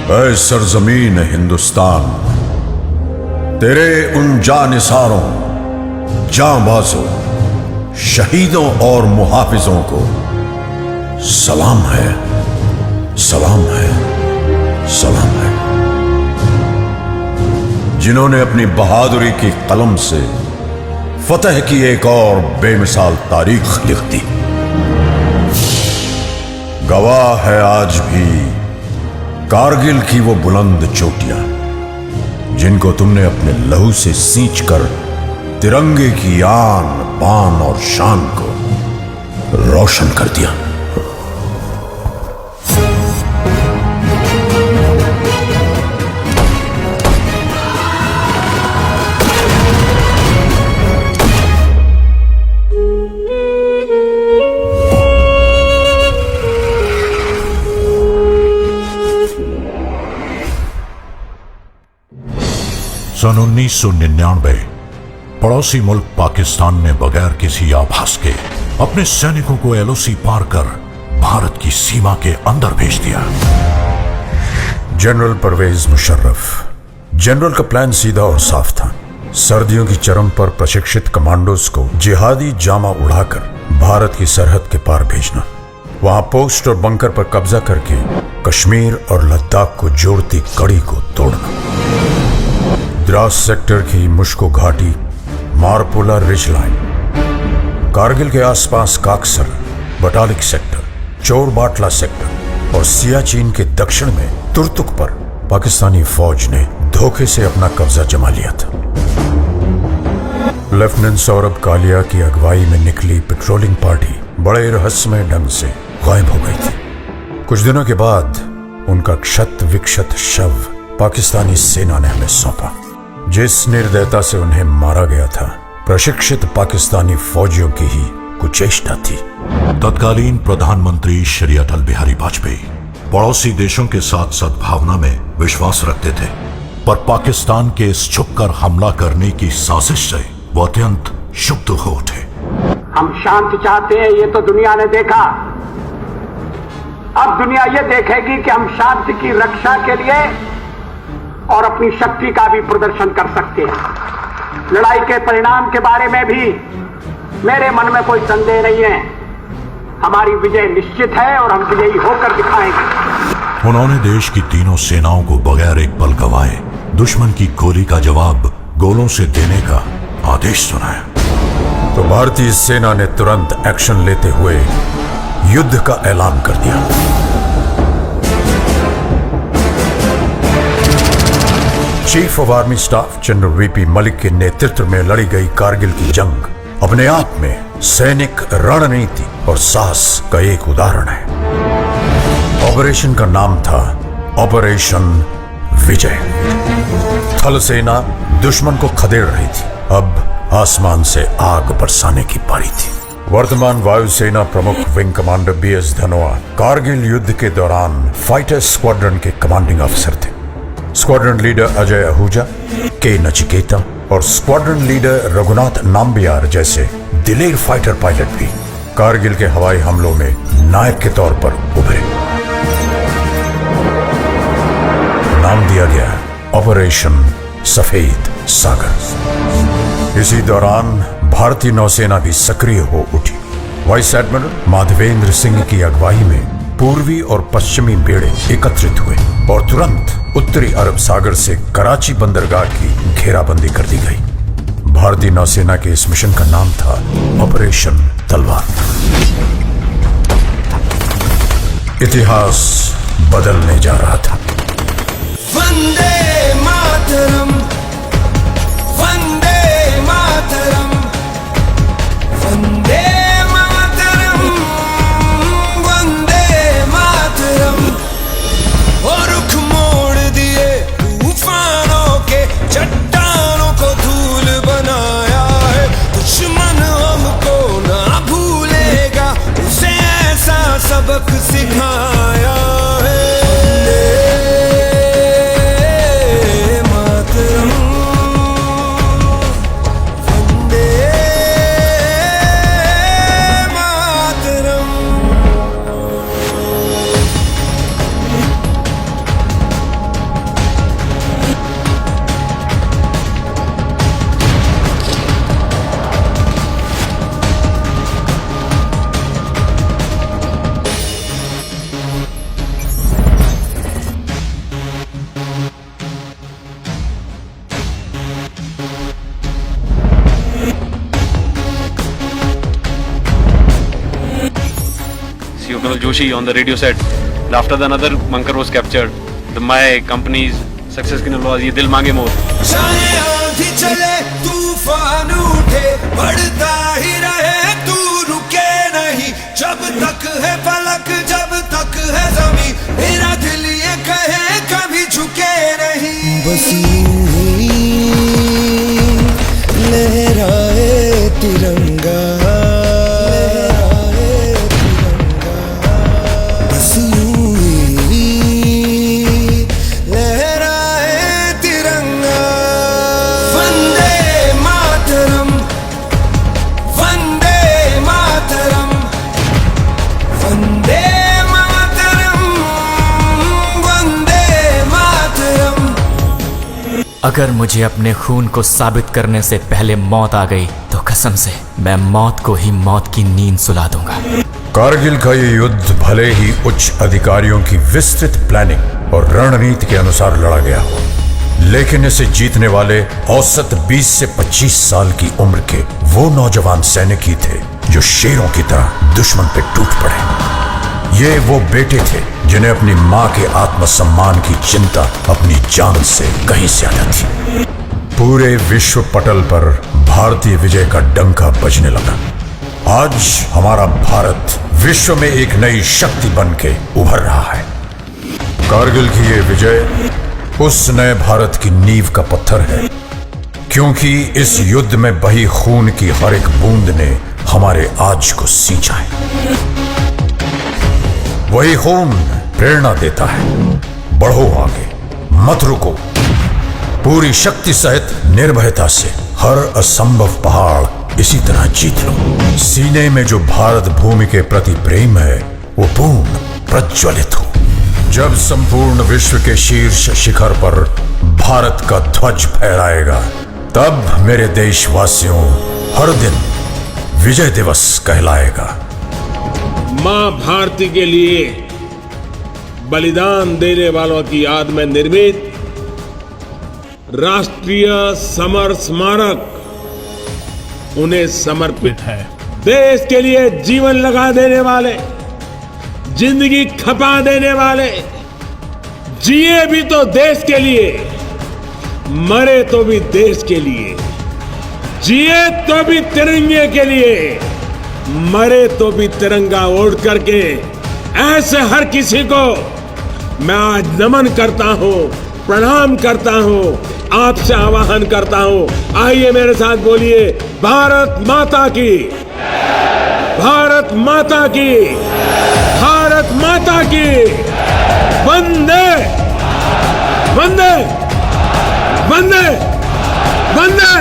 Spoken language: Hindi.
ऐ सरजमीन हिंदुस्तान, तेरे उन जानिसारों, जांबाजों, शहीदों और मुहाफिजों को सलाम है, सलाम है, सलाम है, जिन्होंने अपनी बहादुरी की कलम से फतह की एक और बेमिसाल तारीख लिख दी। गवाह है आज भी कारगिल की वो बुलंद चोटियां, जिनको तुमने अपने लहू से सींचकर तिरंगे की आन बान और शान को रोशन कर दिया। सन 1999 पड़ोसी मुल्क पाकिस्तान ने बगैर किसी आभास के अपने सैनिकों को एलओसी पार कर भारत की सीमा के अंदर भेज दिया। जनरल परवेज मुशर्रफ। जनरल का प्लान सीधा और साफ था। सर्दियों की चरम पर प्रशिक्षित कमांडोज को जिहादी जामा उड़ाकर भारत की सरहद के पार भेजना, वहां पोस्ट और बंकर पर कब्जा करके कश्मीर और लद्दाख को जोड़ती कड़ी को तोड़ना। द्रास सेक्टर की मुश्को घाटी, मारपोला रिज लाइन, कारगिल के आसपास काकसर, बटालिक सेक्टर, चोर बाटला सेक्टर और सियाचिन के दक्षिण में तुर्तुक पर पाकिस्तानी फौज ने धोखे से अपना कब्जा जमा लिया था। लेफ्टिनेंट सौरभ कालिया की अगुवाई में निकली पेट्रोलिंग पार्टी बड़े रहस्यमय ढंग से गायब हो गई थी। कुछ दिनों के बाद उनका क्षत विक्षत शव पाकिस्तानी सेना ने हमें सौंपा। जिस निर्दयता से उन्हें मारा गया था, प्रशिक्षित पाकिस्तानी फौजियों की ही कुचेष्टा थी। तत्कालीन प्रधानमंत्री श्री अटल बिहारी वाजपेयी पड़ोसी देशों के साथ सद्भावना में विश्वास रखते थे, पर पाकिस्तान के इस छुपकर हमला करने की साजिश से वो अत्यंत क्षुब्ध हो उठे। हम शांति चाहते हैं, ये तो दुनिया ने देखा। अब दुनिया ये देखेगी कि हम शांति की रक्षा के लिए और अपनी शक्ति का भी प्रदर्शन कर सकते हैं। लड़ाई के परिणाम के बारे में भी मेरे मन में कोई संदेह नहीं है। हमारी विजय निश्चित है और हम विजयी होकर दिखाएंगे। उन्होंने देश की तीनों सेनाओं को बगैर एक पल गवाए दुश्मन की गोली का जवाब गोलों से देने का आदेश सुनाया। तो भारतीय सेना ने तुरंत एक्शन लेते हुए युद्ध का ऐलान कर दिया। Chief of army staff general VP Malik के नेतृत्व में लड़ी गई कारगिल की जंग अपने आप में सैनिक रणनीति और साहस का एक उदाहरण है। ऑपरेशन का नाम था ऑपरेशन विजय। थल सेना दुश्मन को खदेड़ रही थी, अब आसमान से आग बरसाने की पारी थी। वर्तमान वायुसेना प्रमुख wing commander BS Dhanoa Kargil युद्ध के दौरान फाइटर स्क्वाड्रन के कमांडिंग अफसर थे। स्क्वाड्रन लीडर अजय आहूजा, के नचिकेता और स्क्वाड्रन लीडर रघुनाथ नाम्बियार जैसे दिलेर फाइटर पायलट भी कारगिल के हवाई हमलों में नायक के तौर पर उभरे। नाम दिया गया ऑपरेशन सफेद सागर। इसी दौरान भारतीय नौसेना भी सक्रिय हो उठी। वाइस एडमिरल माधवेंद्र सिंह की अगुवाई में पूर्वी और पश्चिमी बेड़े एकत्रित हुए और तुरंत उत्तरी अरब सागर से कराची बंदरगाह की घेराबंदी कर दी गई। भारतीय नौसेना के इस मिशन का नाम था ऑपरेशन तलवार। इतिहास बदलने जा रहा था। वंदे मातरम, वंदे मातरम, वंदे मातरम, वंदे मातरम। और रुख मोड़ दिए तूफानों के, चट्टानों को धूल बनाया है। दुश्मन हमको ना भूलेगा, उसे ऐसा सबक सिखाया है। Admiral Joshi on the radio said, after the another bunker was captured, my company's success की नलवाज ये दिल मांगे मोर. चाहे आंधी चले तूफान उठे बढ़ता ही रहे तू रुके नहीं जब तक है फलक जब तक है ज़मीं मेरा दिल ये कहे कभी झुके नहीं बस यूं ही लहराए तिरंगा बस यूं ही लहराए तिरंगा वंदे मातरम वंदे मातरम वंदे मातरम वंदे मातरम। अगर मुझे अपने खून को साबित करने से पहले मौत आ गई तो कसम से मैं मौत को ही मौत की नींद सुला दूंगा। कारगिल का ये युद्ध भले ही उच्च अधिकारियों की विस्तृत प्लानिंग और रणनीति के अनुसार लड़ा गया हो, लेकिन इसे जीतने वाले औसत 20 से 25 साल की उम्र के वो नौजवान सैनिक ही थे जो शेरों की तरह दुश्मन पे टूट पड़े। ये वो बेटे थे जिन्हें अपनी मां के आत्मसम्मान की चिंता अपनी जान से कहीं ज्यादा थी। पूरे विश्व पटल पर भारतीय विजय का डंका बजने लगा। आज हमारा भारत विश्व में एक नई शक्ति बन के उभर रहा है। कारगिल की ये विजय उस नए भारत की नींव का पत्थर है, क्योंकि इस युद्ध में बही खून की हर एक बूंद ने हमारे आज को सींचा है। वही खून प्रेरणा देता है, बढ़ो आगे, मत रुको, पूरी शक्ति सहित निर्भयता से हर असंभव पहाड़ इसी तरह जीत लो। सीने में जो भारत भूमि के प्रति प्रेम है वो पूर्ण प्रज्वलित हो। जब संपूर्ण विश्व के शीर्ष शिखर पर भारत का ध्वज फहराएगा, तब मेरे देशवासियों हर दिन विजय दिवस कहलाएगा। मां भारती के लिए बलिदान देने वालों की याद में निर्मित राष्ट्रीय समर स्मारक उन्हें समर्पित है। देश के लिए जीवन लगा देने वाले, जिंदगी खपा देने वाले, जिए भी तो देश के लिए, मरे तो भी देश के लिए, जिए तो भी तिरंगे के लिए, मरे तो भी तिरंगा ओढ़ करके ऐसे हर किसी को मैं आज नमन करता हूं, प्रणाम करता हूं, आपसे आह्वान करता हूं। आइए मेरे साथ बोलिए, भारत माता की, भारत माता की, भारत माता की, वंदे वंदे वंदे वंदे।